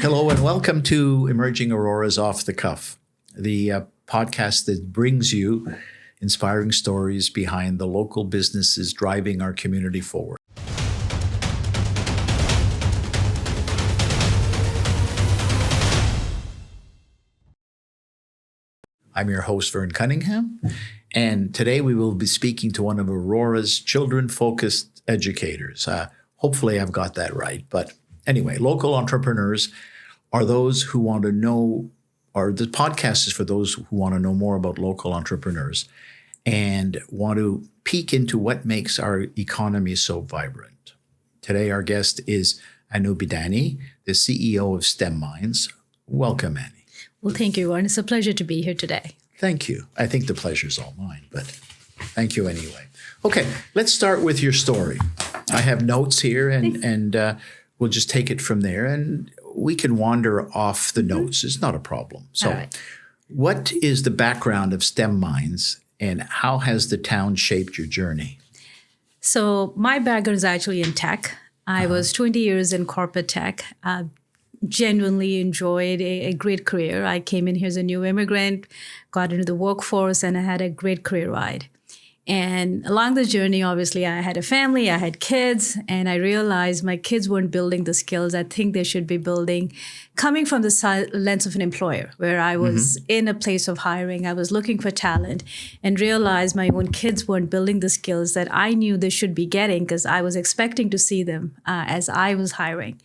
Hello and welcome to Emerging Aurora's Off the Cuff, the podcast that brings you inspiring stories behind the local businesses driving our community forward. I'm your host, Vern Cunningham, and today we will be speaking to one of Aurora's children-focused educators. Hopefully I've got that right, but anyway, local entrepreneurs are those who want to know, or the podcast is for those who want to know more about local entrepreneurs and want to peek into what makes our economy so vibrant. Today, our guest is Anu Bidani, the CEO of STEM Minds. Welcome, Annie. Well, thank you, Warren. It's a pleasure to be here today. Thank you. I think the pleasure's all mine, but thank you anyway. Okay, let's start with your story. I have notes here, and we'll just take it from there, and we can wander off the notes. It's not a problem. So what is the background of STEM Minds, and how has the town shaped your journey? So my background is actually in tech. I was 20 years in corporate tech. Genuinely enjoyed a great career. I came in here as a new immigrant, got into the workforce, and I had a great career ride. And along the journey, obviously, I had a family, I had kids, and I realized my kids weren't building the skills I think they should be building, coming from the lens of an employer, where I was in a place of hiring, I was looking for talent, and realized my own kids weren't building the skills that I knew they should be getting because I was expecting to see them as I was hiring.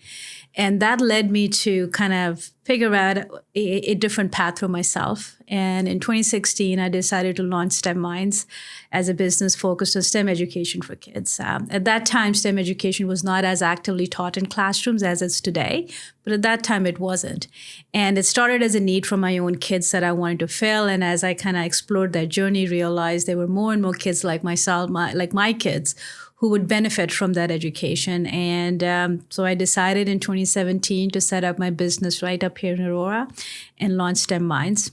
And that led me to kind of figure out a different path for myself. And in 2016, I decided to launch STEM Minds as a business focused on STEM education for kids. At that time, STEM education was not as actively taught in classrooms as it's today, but at that time it wasn't. And it started as a need for my own kids that I wanted to fill. And as I kind of explored that journey, realized there were more and more kids like myself, like my kids, who would benefit from that education. And so I decided in 2017 to set up my business right up here in Aurora and launch STEM Minds.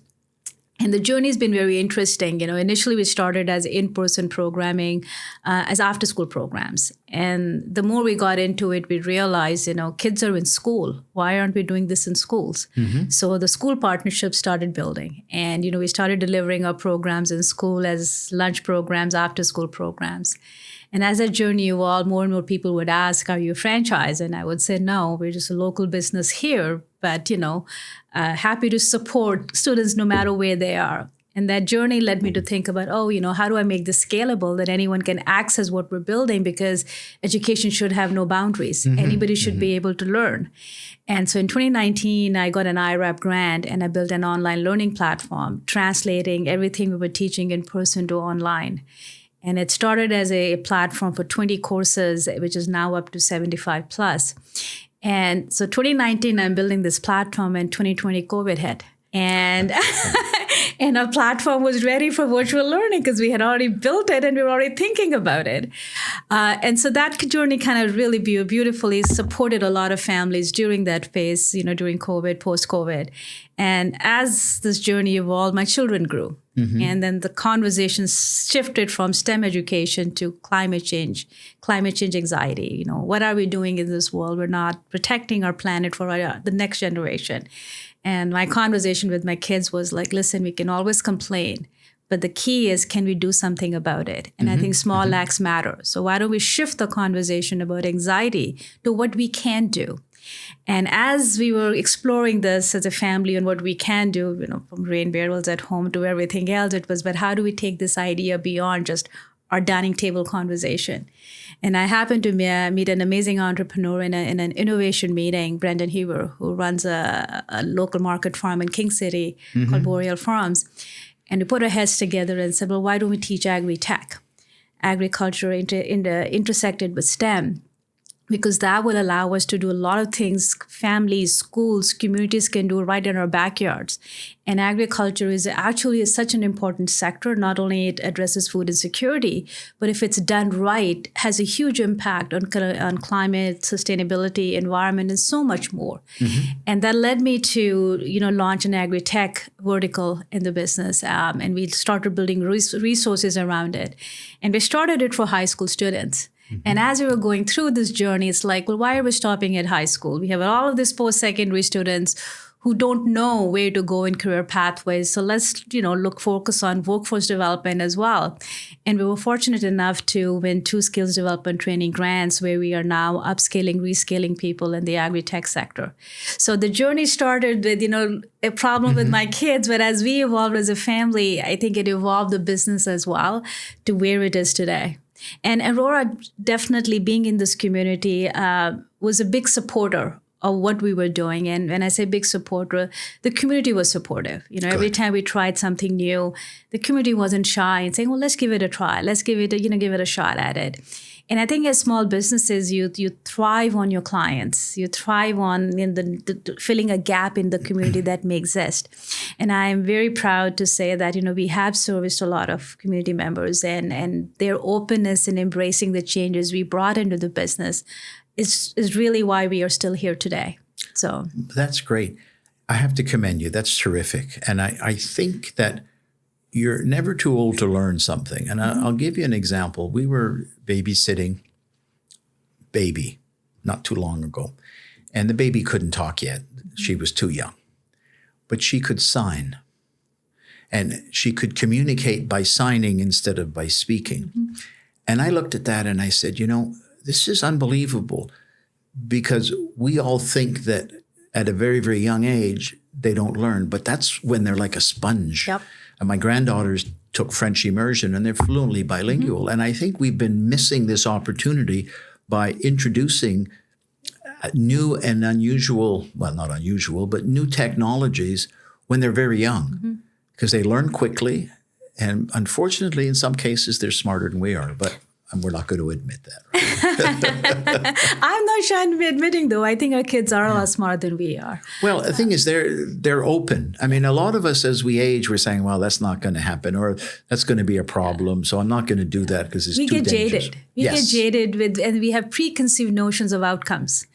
And the journey has been very interesting. Initially we started as in-person programming, as after-school programs. And the more we got into it, we realized, kids are in school. Why aren't we doing this in schools? So the school partnerships started building. And, we started delivering our programs in school as lunch programs, after-school programs. And as that journey evolved, more and more people would ask, are you a franchise? And I would say, no, we're just a local business here, but, happy to support students no matter where they are. And that journey led me to think about, how do I make this scalable that anyone can access what we're building? Because education should have no boundaries. Anybody should be able to learn. And so in 2019, I got an IRAP grant and I built an online learning platform, translating everything we were teaching in person to online. And it started as a platform for 20 courses, which is now up to 75 plus. And so 2019, I'm building this platform, and 2020 COVID hit. And and our platform was ready for virtual learning because we had already built it and we were already thinking about it. And so that journey kind of really beautifully supported a lot of families during that phase, during COVID, post-COVID. And as this journey evolved, my children grew. And then the conversation shifted from STEM education to climate change anxiety. What are we doing in this world? We're not protecting our planet for the next generation. And my conversation with my kids was like, listen, we can always complain, but the key is, can we do something about it? And I think small acts matter. So why don't we shift the conversation about anxiety to what we can do? And as we were exploring this as a family and what we can do, from rain barrels at home to everything else, it was, but how do we take this idea beyond just our dining table conversation? And I happened to meet an amazing entrepreneur in an innovation meeting, Brendan Hewer, who runs a local market farm in King City called Boreal Farms. And we put our heads together and said, well, why don't we teach agri-tech? Agriculture intersected with STEM. Because that will allow us to do a lot of things families, schools, communities can do right in our backyards. And agriculture is actually such an important sector. Not only it addresses food insecurity, but if it's done right, has a huge impact on climate, sustainability, environment, and so much more. And that led me to, launch an agri-tech vertical in the business. And we started building resources around it. And we started it for high school students. And as we were going through this journey, it's like, well, why are we stopping at high school? We have all of these post-secondary students who don't know where to go in career pathways. So let's, focus on workforce development as well. And we were fortunate enough to win 2 skills development training grants where we are now upscaling, rescaling people in the agri-tech sector. So the journey started with, a problem with my kids, but as we evolved as a family, I think it evolved the business as well to where it is today. And Aurora, definitely being in this community, was a big supporter of what we were doing. And when I say big supporter, the community was supportive. Every time we tried something new, the community wasn't shy and saying, well, let's give it a try. Let's give it a shot at it. And I think as small businesses, you thrive on your clients. You thrive on the filling a gap in the community that may exist. And I am very proud to say that, we have serviced a lot of community members and their openness in embracing the changes we brought into the business is really why we are still here today. So that's great. I have to commend you. That's terrific. And I think that you're never too old to learn something. And I'll give you an example. We were babysitting baby not too long ago, and the baby couldn't talk yet. She was too young, but she could sign, and she could communicate by signing instead of by speaking. And I looked at that and I said, this is unbelievable, because we all think that at a very, very young age, they don't learn, but that's when they're like a sponge. Yep. And my granddaughters took French immersion and they're fluently bilingual. And I think we've been missing this opportunity by introducing new and unusual, well, not unusual, but new technologies when they're very young, because they learn quickly. And unfortunately, in some cases, they're smarter than we are, but we're not going to admit that. Right? I'm not shy to be admitting, though. I think our kids are a lot smarter than we are. Well, the thing is, they're open. I mean, a lot of us, as we age, we're saying, well, that's not going to happen, or that's going to be a problem, so I'm not going to do that because it's too dangerous. We get jaded and we have preconceived notions of outcomes.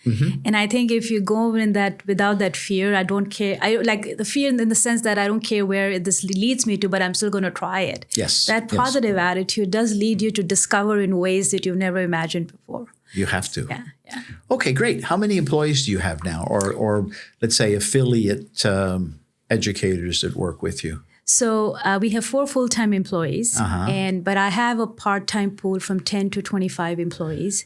And I think if you go in that without that fear, I don't care. I like the fear in the sense that I don't care where this leads me to, but I'm still going to try it. Yes. That positive attitude does lead you to discover in ways that you've never imagined before. You have to. Yeah. Okay, great. How many employees do you have now, or let's say affiliate educators that work with you? So we have 4 full-time employees, but I have a part-time pool from 10 to 25 employees.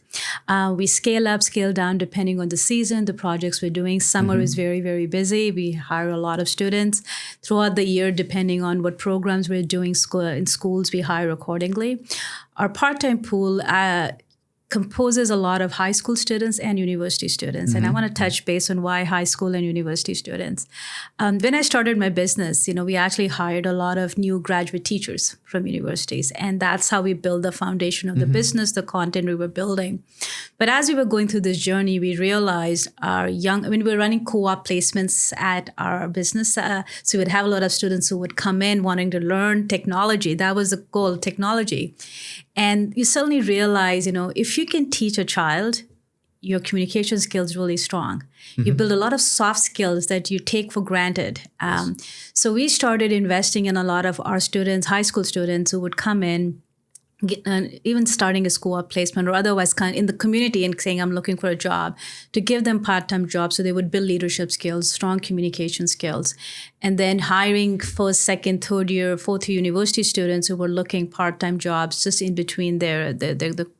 We scale up, scale down depending on the season, the projects we're doing. Summer is very, very busy. We hire a lot of students. Throughout the year, depending on what programs we're doing in schools, we hire accordingly. Our part-time pool composes a lot of high school students and university students. And I want to touch base on why high school and university students. When I started my business, we actually hired a lot of new graduate teachers from universities. And that's how we build the foundation of the business, the content we were building. But as we were going through this journey, we realized we were running co-op placements at our business. So we would have a lot of students who would come in wanting to learn technology. That was the goal, technology. And you suddenly realize, if you can teach a child, your communication skills really strong. You build a lot of soft skills that you take for granted. So we started investing in a lot of our students, high school students who would come in, even starting a school placement or otherwise in the community and saying, I'm looking for a job, to give them part-time jobs so they would build leadership skills, strong communication skills. And then hiring first, second, third year, fourth year university students who were looking part-time jobs just in between their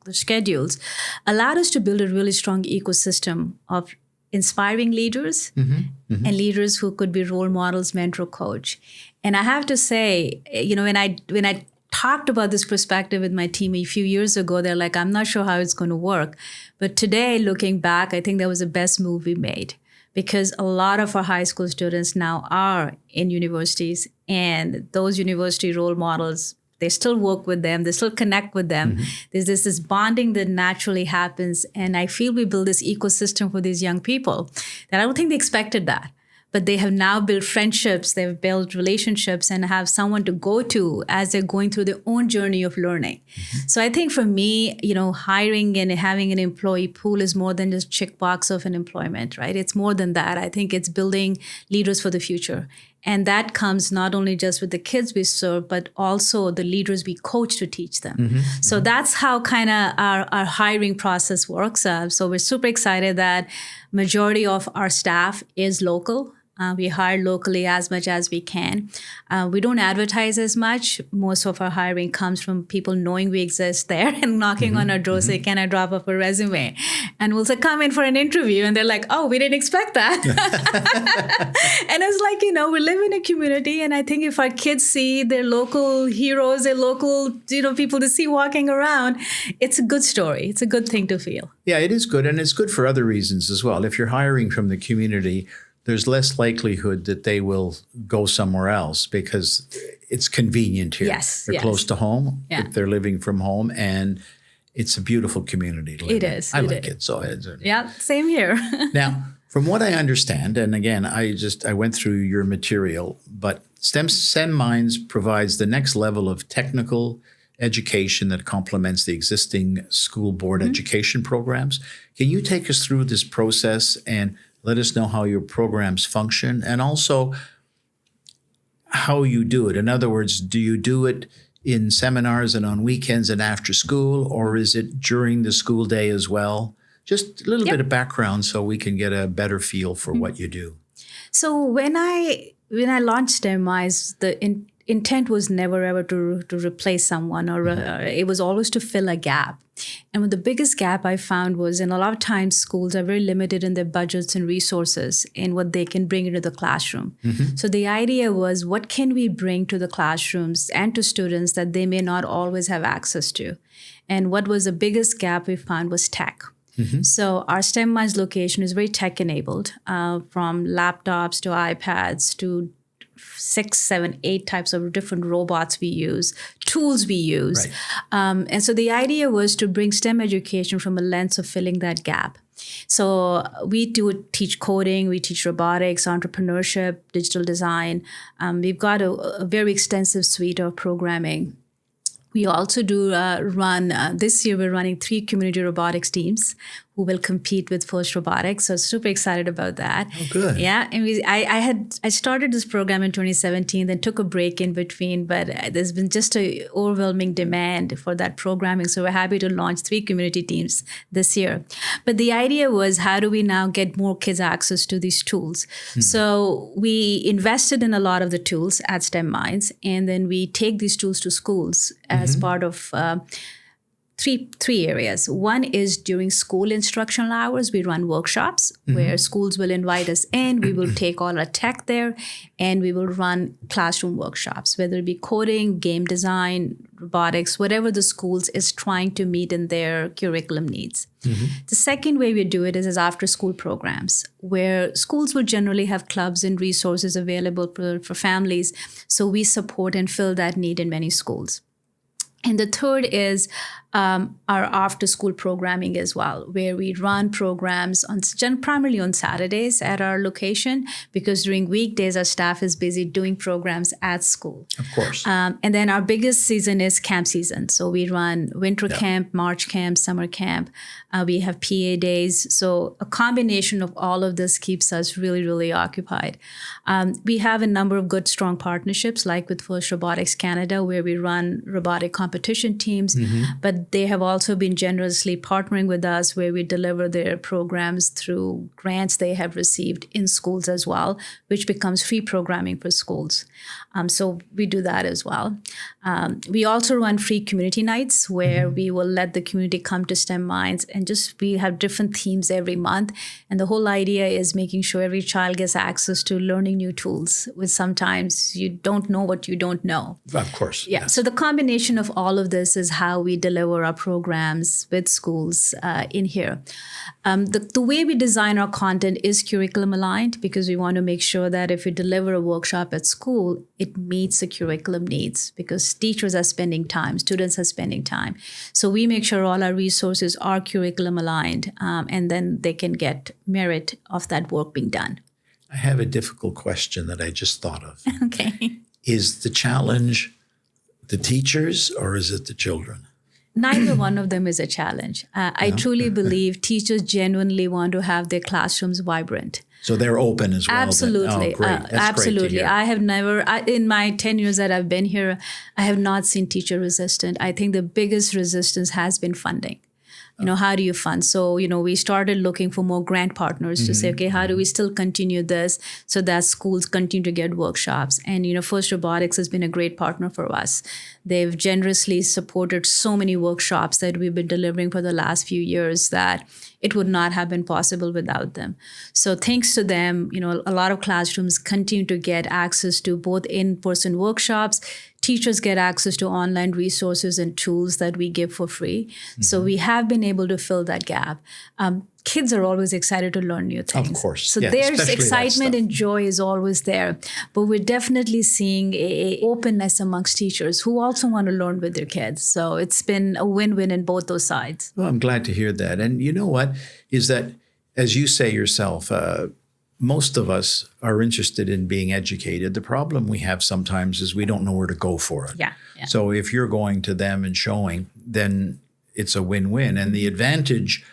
schedules allowed us to build a really strong ecosystem of inspiring leaders and leaders who could be role models, mentor, coach. And I have to say, when I talked about this perspective with my team a few years ago, they're like, I'm not sure how it's going to work. But today, looking back, I think that was the best move we made, because a lot of our high school students now are in universities, and those university role models, they still work with them, they still connect with them. There's this bonding that naturally happens. And I feel we build this ecosystem for these young people that I don't think they expected that. But they have now built friendships, they've built relationships, and have someone to go to as they're going through their own journey of learning. So I think for me, hiring and having an employee pool is more than just check box of an employment, right? It's more than that. I think it's building leaders for the future. And that comes not only just with the kids we serve, but also the leaders we coach to teach them. So that's how kind of our hiring process works. So we're super excited that majority of our staff is local. We hire locally as much as we can. We don't advertise as much. Most of our hiring comes from people knowing we exist there and knocking on our door, say, can I drop off a resume? And we'll say, come in for an interview. And they're like, oh, we didn't expect that. And it's like, we live in a community. And I think if our kids see their local heroes, their local, people to see walking around, it's a good story. It's a good thing to feel. Yeah, it is good. And it's good for other reasons as well. If you're hiring from the community, there's less likelihood that they will go somewhere else because it's convenient here. Yes, they're close to home. Yeah. If they're living from home, and it's a beautiful community to live It in. is. I like it. So yeah, same here. Now, from what I understand, and again, I went through your material, but STEM Minds provides the next level of technical education that complements the existing school board education programs. Can you take us through this process and let us know how your programs function and also how you do it? In other words, do you do it in seminars and on weekends and after school, or is it during the school day as well? Just a little bit of background so we can get a better feel for what you do. So when I launched STEM Minds, the intent was never ever to replace someone, or it was always to fill a gap. And the biggest gap I found was, in a lot of times, schools are very limited in their budgets and resources and what they can bring into the classroom. So the idea was, what can we bring to the classrooms and to students that they may not always have access to? And what was the biggest gap we found was tech. So our STEM Minds location is very tech-enabled, from laptops to iPads to 6, 7, 8 types of different robots we use, tools we use. Right. And so the idea was to bring STEM education from a lens of filling that gap. So we do teach coding, we teach robotics, entrepreneurship, digital design. We've got a very extensive suite of programming. We also do run, this year we're running 3 community robotics teams who will compete with First Robotics. So super excited about that. Oh, good. Yeah. And I started this program in 2017, then took a break in between, but there's been just an overwhelming demand for that programming. So we're happy to launch 3 community teams this year. But the idea was, how do we now get more kids access to these tools? So we invested in a lot of the tools at STEM Minds, and then we take these tools to schools as part of three areas. One is during school instructional hours, we run workshops where schools will invite us in. We will take all our tech there, and we will run classroom workshops, whether it be coding, game design, robotics, whatever the schools is trying to meet in their curriculum needs. The second way we do it is as after school programs, where schools will generally have clubs and resources available for families. So we support and fill that need in many schools. And the third is our after-school programming as well, where we run programs primarily on Saturdays at our location, because during weekdays our staff is busy doing programs at school. Of course. And then our biggest season is camp season. So we run winter camp, March camp, summer camp. We have PA days. So a combination of all of this keeps us really, really occupied. We have a number of good, strong partnerships, like with First Robotics Canada, where we run robotic competition teams. But they have also been generously partnering with us, where we deliver their programs through grants they have received in schools as well, which becomes free programming for schools. So we do that as well. We also run free community nights, where we will let the community come to STEM Minds, and we have different themes every month. And the whole idea is making sure every child gets access to learning new tools, which sometimes you don't know what you don't know. Of course. Yeah. Yes. So the combination of all of this is how we deliver our programs with schools in here. The way we design our content is curriculum aligned, because we want to make sure that if we deliver a workshop at school, it meets the curriculum needs, because teachers are spending time, students are spending time. So we make sure all our resources are curriculum aligned, and then they can get merit of that work being done. I have a difficult question that I just thought of. Okay. Is the challenge the teachers, or is it the children? Neither one of them is a challenge. I truly believe teachers genuinely want to have their classrooms vibrant. So they're open as well. Absolutely. Oh, great. That's absolutely. Great to hear. I have never, in my 10 years that I've been here, I have not seen teacher resistant. I think the biggest resistance has been funding. How do you fund? So, we started looking for more grant partners to say, okay, how do we still continue this so that schools continue to get workshops? And, First Robotics has been a great partner for us. They've generously supported so many workshops that we've been delivering for the last few years that it would not have been possible without them. So thanks to them, a lot of classrooms continue to get access to both in-person workshops. Teachers get access to online resources and tools that we give for free. So we have been able to fill that gap. Kids are always excited to learn new things. Of course. So there's excitement and joy is always there. But we're definitely seeing a openness amongst teachers who also want to learn with their kids. So it's been a win-win in both those sides. Well, I'm glad to hear that. And you know what? Is that, as you say yourself, most of us are interested in being educated. The problem we have sometimes is we don't know where to go for it. Yeah. So if you're going to them and showing, then it's a win-win. And the advantage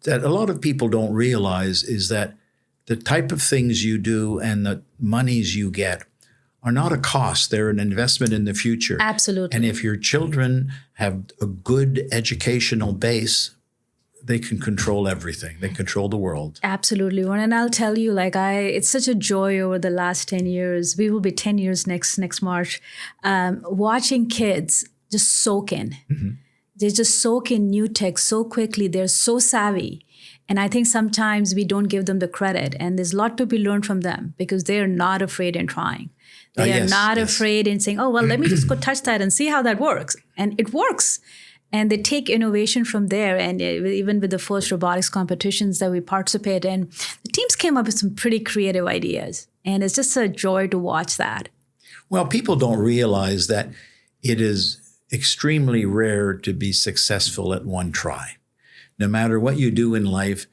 that a lot of people don't realize is that the type of things you do and the monies you get are not a cost. They're an investment in the future. Absolutely. And if your children have a good educational base, they can control everything. They control the world. Absolutely. And I'll tell you, it's such a joy over the last 10 years. We will be 10 years next March, watching kids just soak in. They just soak in new tech so quickly. They're so savvy. And I think sometimes we don't give them the credit. And there's a lot to be learned from them because they're not afraid in trying. They are not afraid in saying, oh, well, let me just go touch that and see how that works. And it works. And they take innovation from there. And even with the first robotics competitions that we participate in, the teams came up with some pretty creative ideas. And it's just a joy to watch that. Well, people don't realize that it is extremely rare to be successful at one try. No matter what you do in life,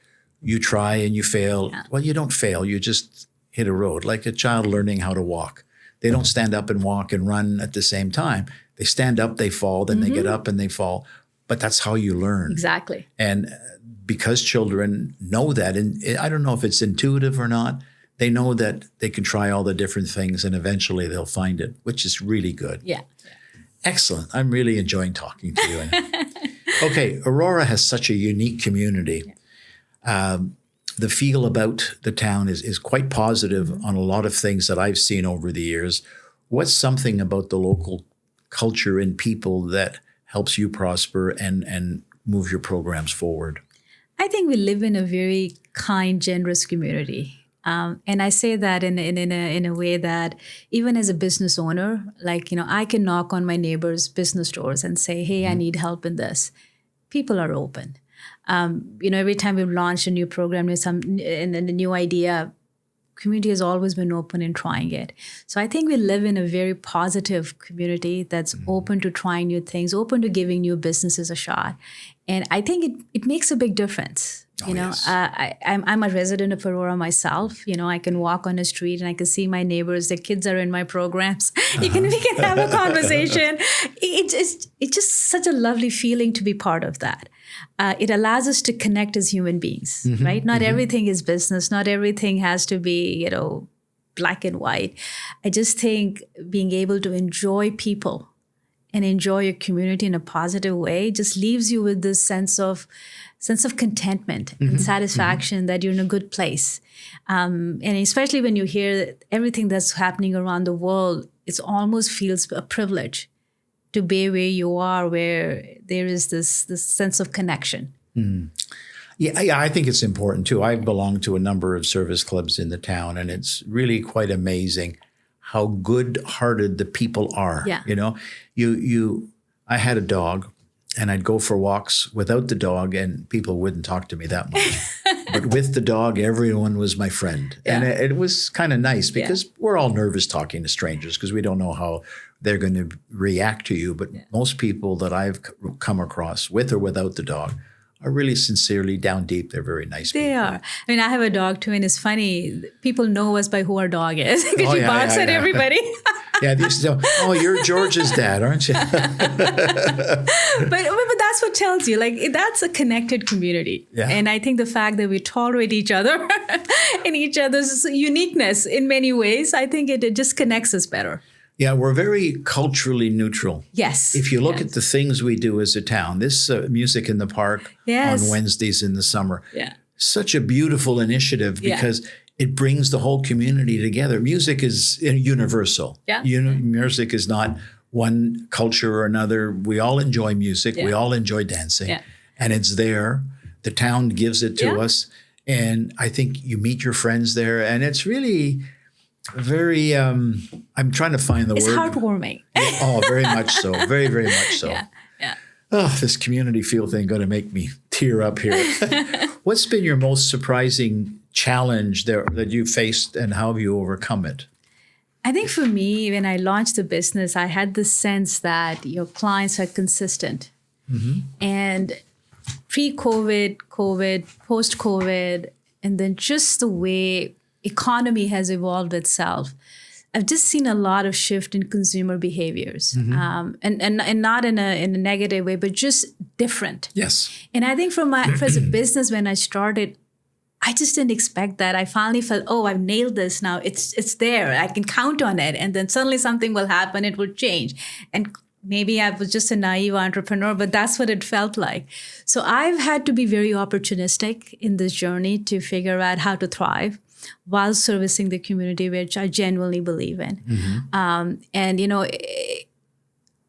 you try and you fail. Yeah. Well, you don't fail. You just hit a road, like a child learning how to walk. They don't stand up and walk and run at the same time. They stand up, they fall, then they get up and they fall. But that's how you learn. Exactly. And because children know that, and I don't know if it's intuitive or not, they know that they can try all the different things and eventually they'll find it, which is really good. Yeah. Excellent. I'm really enjoying talking to you. Okay, Aurora has such a unique community. The feel about the town is quite positive on a lot of things that I've seen over the years. What's something about the local culture and people that helps you prosper and move your programs forward? I think we live in a very kind, generous community. And I say that in a way that even as a business owner, I can knock on my neighbor's business doors and say, hey, I need help in this. People are open. Every time we've launched a new program with a new idea, community has always been open in trying it. So I think we live in a very positive community that's open to trying new things, open to giving new businesses a shot. And I think it makes a big difference. Yes. I'm a resident of Aurora myself. I can walk on the street and I can see my neighbors. Their kids are in my programs. We can have a conversation. It's just such a lovely feeling to be part of that. It allows us to connect as human beings, right? Not everything is business. Not everything has to be, black and white. I just think being able to enjoy people and enjoy your community in a positive way just leaves you with this sense of contentment and satisfaction that you're in a good place. And especially when you hear everything that's happening around the world, it almost feels a privilege to be where you are, where there is this sense of connection. Yeah, I think it's important too. I belong to a number of service clubs in the town, and it's really quite amazing how good-hearted the people are. Yeah. I had a dog, and I'd go for walks without the dog, and people wouldn't talk to me that much. But with the dog, everyone was my friend. Yeah. And it was kind of nice because we're all nervous talking to strangers because we don't know how they're going to react to you. But most people that I've come across, with or without the dog, are really sincerely down deep. They're very nice people. They are. I mean, I have a dog too, and it's funny. People know us by who our dog is because she barks at everybody. Yeah, they used to tell, oh, you're George's dad, aren't you? But that's what tells you, like, that's a connected community. Yeah. And I think the fact that we tolerate each other and each other's uniqueness in many ways, I think it just connects us better. Yeah, we're very culturally neutral. Yes. If you look yes. at the things we do as a town, this music in the park Yes. on Wednesdays in the summer, Yeah. such a beautiful initiative because it brings the whole community together. Music is universal. Yeah. Music is not one culture or another. We all enjoy music. We all enjoy dancing. Yeah. And it's there. The town gives it to us. And I think you meet your friends there. And it's really very, I'm trying to find the It's word. heartwarming. Oh, very much so. Very, very much so. Yeah. Oh, this community feel thing going to make me tear up here. What's been your most surprising challenge there that you faced, and how have you overcome it? I think for me, when I launched the business, I had the sense that your clients are consistent. And pre-COVID, COVID, post-COVID, and then just the way economy has evolved itself, I've just seen a lot of shift in consumer behaviors, and not in a negative way, but just different. Yes. And I think as a business, when I started, I just didn't expect that. I finally felt, oh, I've nailed this now. It's there. I can count on it. And then suddenly something will happen. It will change. And maybe I was just a naive entrepreneur, but that's what it felt like. So I've had to be very opportunistic in this journey to figure out how to thrive while servicing the community, which I genuinely believe in. And,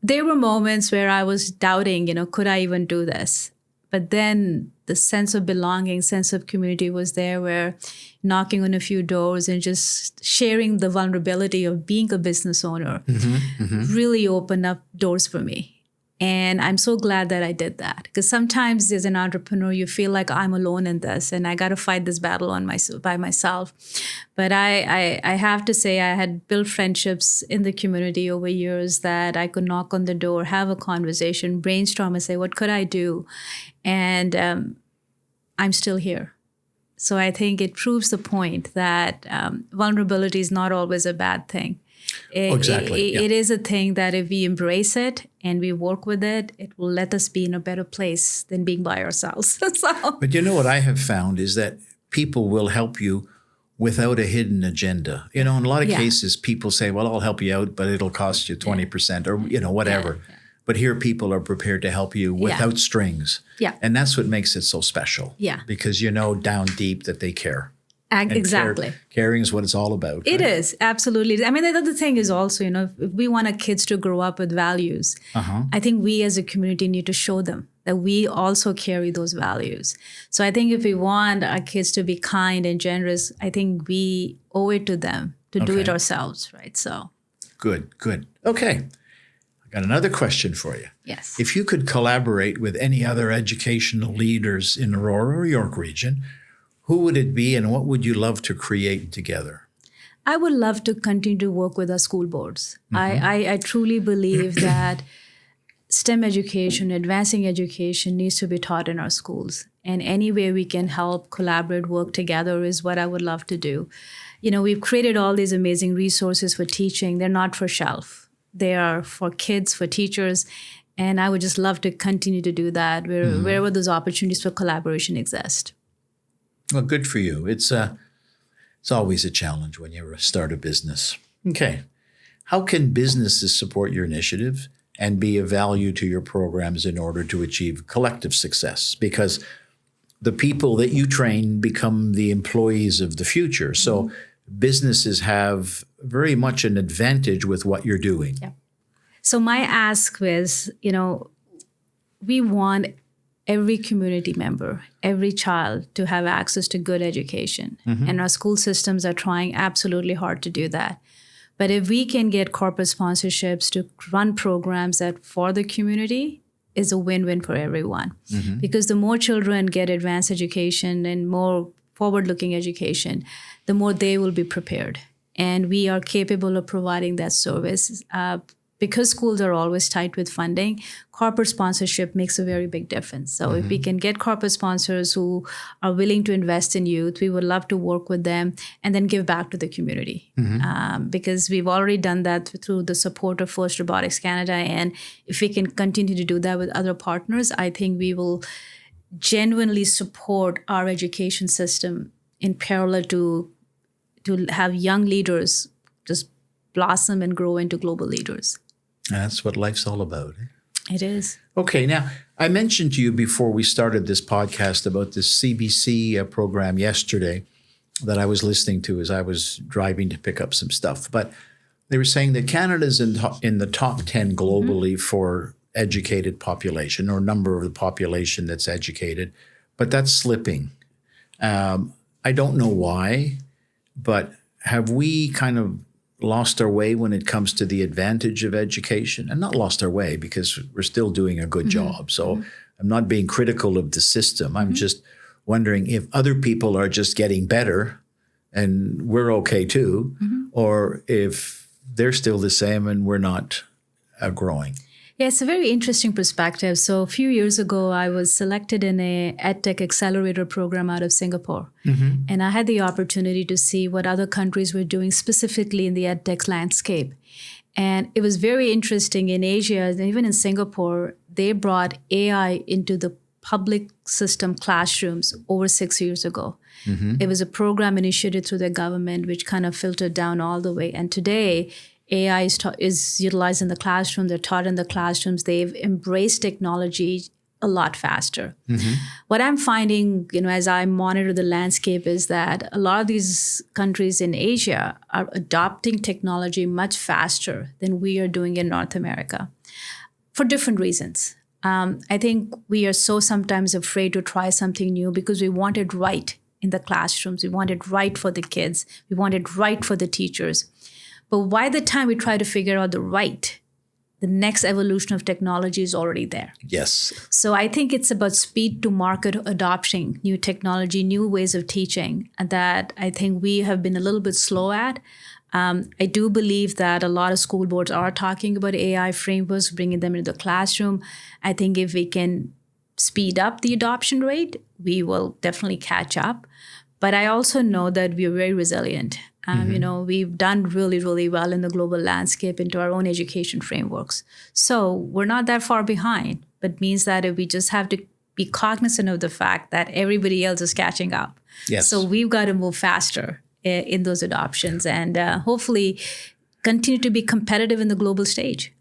there were moments where I was doubting, could I even do this? But then the sense of belonging, sense of community was there, where knocking on a few doors and just sharing the vulnerability of being a business owner really opened up doors for me. And I'm so glad that I did that, because sometimes as an entrepreneur, you feel like I'm alone in this and I got to fight this battle by myself. But I have to say, I had built friendships in the community over years that I could knock on the door, have a conversation, brainstorm and say, what could I do? And I'm still here. So I think it proves the point that vulnerability is not always a bad thing. Exactly. It is a thing that if we embrace it and we work with it, it will let us be in a better place than being by ourselves. But you know what I have found is that people will help you without a hidden agenda. In a lot of cases, people say, well, I'll help you out, but it'll cost you 20% or, whatever. Yeah. But here people are prepared to help you without strings. Yeah. And that's what makes it so special. Yeah. Because down deep that they care. Exactly. Caring is what it's all about. It right? is, absolutely. I mean, the other thing is also, if we want our kids to grow up with values, I think we as a community need to show them that we also carry those values. So I think if we want our kids to be kind and generous, I think we owe it to them to do it ourselves, right? So. Good. Okay. I got another question for you. Yes. If you could collaborate with any other educational leaders in Aurora or York region, who would it be and what would you love to create together? I would love to continue to work with our school boards. I truly believe that STEM education, advancing education needs to be taught in our schools. And any way we can help collaborate, work together is what I would love to do. We've created all these amazing resources for teaching. They're not for shelf. They are for kids, for teachers. And I would just love to continue to do that wherever those opportunities for collaboration exist. Well, good for you. It's always a challenge when you start a business. Okay. How can businesses support your initiative and be of value to your programs in order to achieve collective success? Because the people that you train become the employees of the future. So businesses have very much an advantage with what you're doing. Yeah. So my ask was, we want every community member, every child to have access to good education. And our school systems are trying absolutely hard to do that. But if we can get corporate sponsorships to run programs that for the community, is a win-win for everyone. Because the more children get advanced education and more forward-looking education, the more they will be prepared. And we are capable of providing that service. because schools are always tight with funding, corporate sponsorship makes a very big difference. So if we can get corporate sponsors who are willing to invest in youth, we would love to work with them and then give back to the community. Because we've already done that through the support of First Robotics Canada. And if we can continue to do that with other partners, I think we will genuinely support our education system in parallel to have young leaders just blossom and grow into global leaders. That's what life's all about. It is. Okay, now I mentioned to you before we started this podcast about this CBC program yesterday that I was listening to as I was driving to pick up some stuff. But they were saying that Canada's in the top 10 globally for educated population, or number of the population that's educated, but that's slipping. I don't know why, but have we kind of lost our way when it comes to the advantage of education? And not lost our way, because we're still doing a good job. So I'm not being critical of the system. I'm just wondering if other people are just getting better and we're okay too, or if they're still the same and we're not growing. Yeah, it's a very interesting perspective. So a few years ago, I was selected in a EdTech accelerator program out of Singapore. And I had the opportunity to see what other countries were doing specifically in the EdTech landscape. And it was very interesting in Asia, and even in Singapore, they brought AI into the public system classrooms over 6 years ago. It was a program initiated through the government, which kind of filtered down all the way. And today, AI is utilized in the classroom. They're taught in the classrooms. They've embraced technology a lot faster. What I'm finding, as I monitor the landscape, is that a lot of these countries in Asia are adopting technology much faster than we are doing in North America for different reasons. I think we are so sometimes afraid to try something new because we want it right in the classrooms. We want it right for the kids. We want it right for the teachers. But by the time we try to figure out the next evolution of technology is already there. Yes. So I think it's about speed to market adoption, new technology, new ways of teaching, and that I think we have been a little bit slow at. I do believe that a lot of school boards are talking about AI frameworks, bringing them into the classroom. I think if we can speed up the adoption rate, we will definitely catch up. But I also know that we are very resilient. We've done really, really well in the global landscape into our own education frameworks. So we're not that far behind, but means that if we just have to be cognizant of the fact that everybody else is catching up. Yes. So we've got to move faster in those adoptions and hopefully continue to be competitive in the global stage.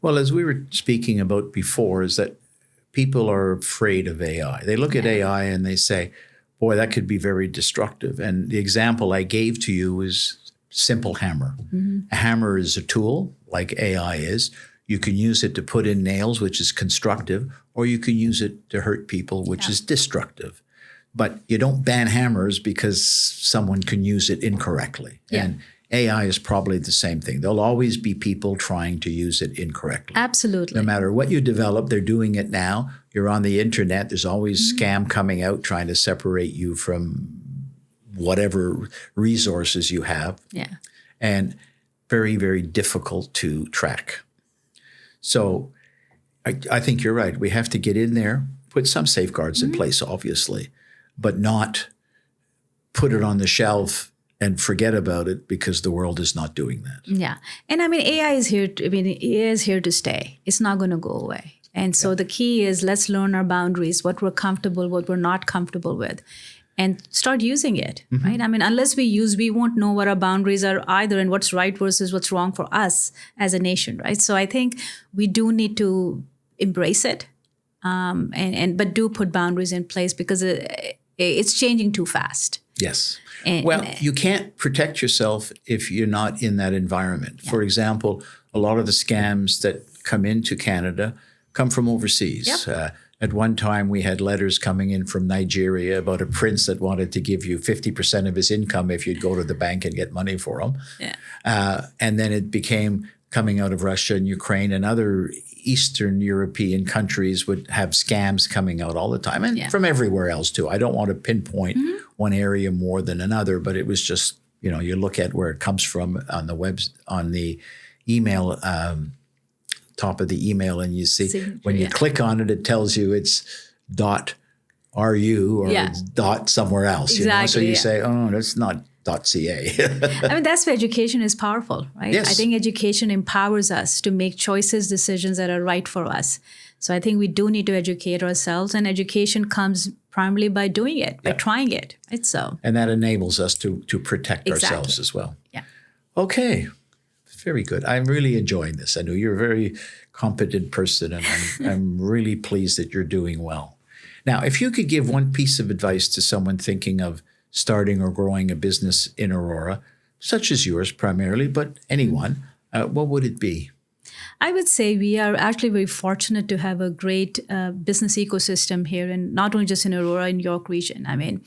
Well, as we were speaking about before, is that people are afraid of AI. They look at AI and they say, boy, that could be very destructive. And the example I gave to you is simple hammer. A hammer is a tool like AI is. You can use it to put in nails, which is constructive, or you can use it to hurt people, which is destructive. But you don't ban hammers because someone can use it incorrectly. And AI is probably the same thing. There'll always be people trying to use it incorrectly. Absolutely. No matter what you develop, they're doing it now. You're on the internet. There's always scam coming out trying to separate you from whatever resources you have. Yeah. And very, very difficult to track. So I think you're right. We have to get in there, put some safeguards in place, obviously, but not put it on the shelf and forget about it because the world is not doing that. Yeah. And AI is here to stay. It's not going to go away. And so the key is let's learn our boundaries, what we're comfortable, what we're not comfortable with, and start using it, right? Unless we won't know what our boundaries are either and what's right versus what's wrong for us as a nation, right? So I think we do need to embrace it, but do put boundaries in place because it's changing too fast. Yes. You can't protect yourself if you're not in that environment. Yeah. For example, a lot of the scams that come into Canada come from overseas. Yep. At one time, we had letters coming in from Nigeria about a prince that wanted to give you 50% of his income if you'd go to the bank and get money for him. Yeah. And then it became coming out of Russia and Ukraine and other Eastern European countries would have scams coming out all the time, and from everywhere else too. I don't want to pinpoint one area more than another, but it was just, you look at where it comes from on the email top of the email, and you see Signature, when you yeah. click on it, it tells you it's .ru or Yeah. it's dot somewhere else. You know? So Exactly, you yeah. say, oh, that's not .ca. I mean, that's where education is powerful, right? Yes. I think education empowers us to make choices, decisions that are right for us. So I think we do need to educate ourselves, and education comes primarily by doing it, by trying it, right? So, And that enables us to protect Exactly. ourselves as well. yeah. Okay. Very good. I'm really enjoying this. I know you're a very competent person, and I'm really pleased that you're doing well. Now, if you could give one piece of advice to someone thinking of starting or growing a business in Aurora, such as yours primarily, but anyone, what would it be? I would say we are actually very fortunate to have a great business ecosystem here, and not only just in Aurora, in York region. I mean,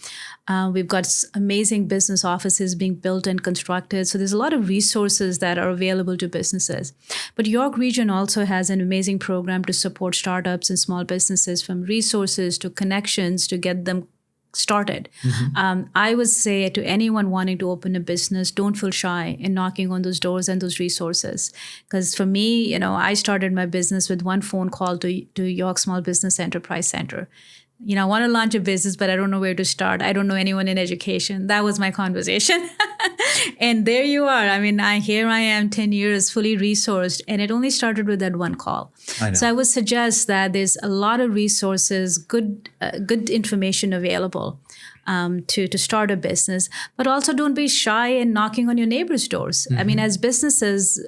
we've got amazing business offices being built and constructed. So there's a lot of resources that are available to businesses. But York region also has an amazing program to support startups and small businesses, from resources to connections to get them started. I would say to anyone wanting to open a business, don't feel shy in knocking on those doors and those resources. Because for me, I started my business with one phone call to York Small Business Enterprise Center. I want to launch a business, but I don't know where to start. I don't know anyone in education. That was my conversation. And there you are. I mean, here I am 10 years fully resourced, and it only started with that one call. I know. So I would suggest that there's a lot of resources, good information available to start a business, but also don't be shy in knocking on your neighbors' doors. I mean, as businesses,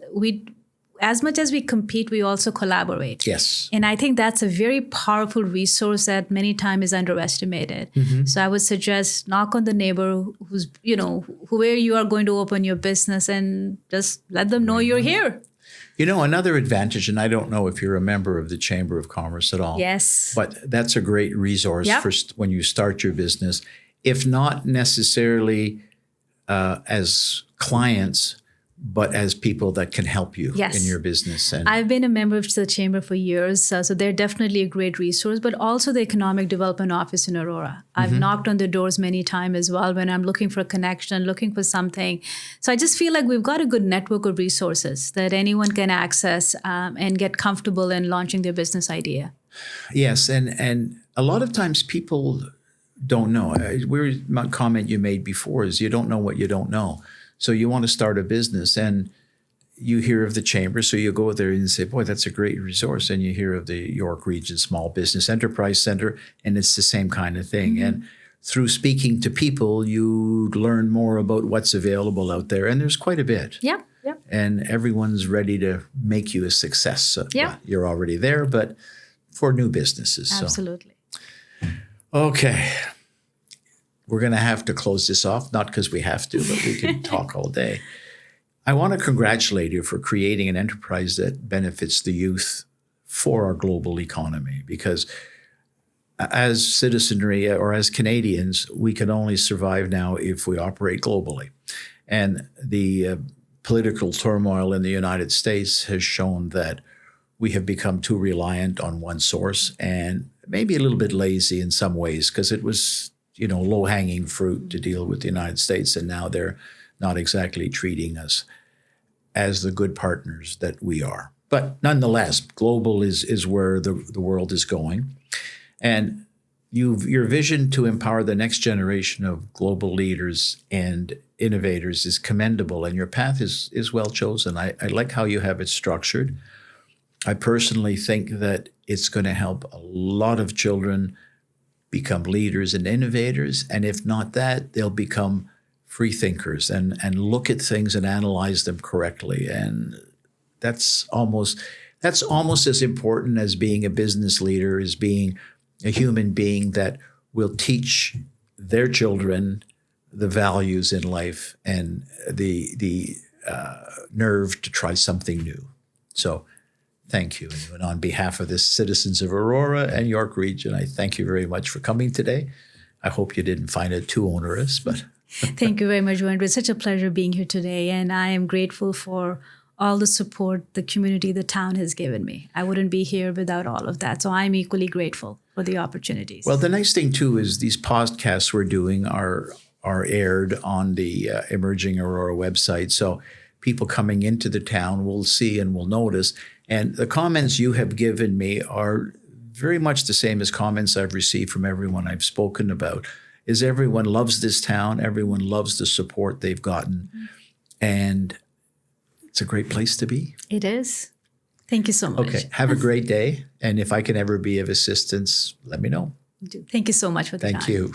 as much as we compete, we also collaborate. Yes. And I think that's a very powerful resource that many times is underestimated. So I would suggest knock on the neighbor who's, where you are going to open your business, and just let them know you're here. Another advantage, and I don't know if you're a member of the Chamber of Commerce at all. Yes. But that's a great resource Yep. for when you start your business, if not necessarily as clients, but as people that can help you Yes. in your business. And I've been a member of the Chamber for years, so they're definitely a great resource, but also the Economic Development Office in Aurora. I've knocked on the doors many times as well when I'm looking for a connection, looking for something. So I just feel like we've got a good network of resources that anyone can access and get comfortable in launching their business idea. yes, and a lot of times people don't know. My comment you made before is you don't know what you don't know. So you want to start a business, and you hear of the chamber, so you go there and say, boy, that's a great resource. And you hear of the York Region Small Business Enterprise Center, and it's the same kind of thing. And through speaking to people, you learn more about what's available out there, and there's quite a bit. Yep, yep. And everyone's ready to make you a success. So, Yeah. well, you're already there, but for new businesses. Absolutely. Okay. We're going to have to close this off, not because we have to, but we can talk all day. I want to congratulate you for creating an enterprise that benefits the youth for our global economy, because as citizenry or as Canadians, we can only survive now if we operate globally. And the political turmoil in the United States has shown that we have become too reliant on one source, and maybe a little bit lazy in some ways, because it was low-hanging fruit to deal with the United States, and now they're not exactly treating us as the good partners that we are. But nonetheless, global is where the world is going. And your vision to empower the next generation of global leaders and innovators is commendable, and your path is well chosen. I like how you have it structured. I personally think that it's going to help a lot of children become leaders and innovators. And if not that, they'll become free thinkers and look at things and analyze them correctly. And that's almost as important as being a business leader, as being a human being that will teach their children the values in life and the nerve to try something new. So thank you. And on behalf of the citizens of Aurora and York Region, I thank you very much for coming today. I hope you didn't find it too onerous, but Thank you very much, Andrew. It's such a pleasure being here today, and I am grateful for all the support the community, the town has given me. I wouldn't be here without all of that. So I'm equally grateful for the opportunities. Well, the nice thing too is these podcasts we're doing are aired on the Emerging Aurora website. So people coming into the town will see and will notice. And the comments you have given me are very much the same as comments I've received from everyone I've spoken about, is everyone loves this town. Everyone loves the support they've gotten. And it's a great place to be. It is. Thank you so much. Okay. Have a great day. And if I can ever be of assistance, let me know. Thank you so much for the time. Thank you.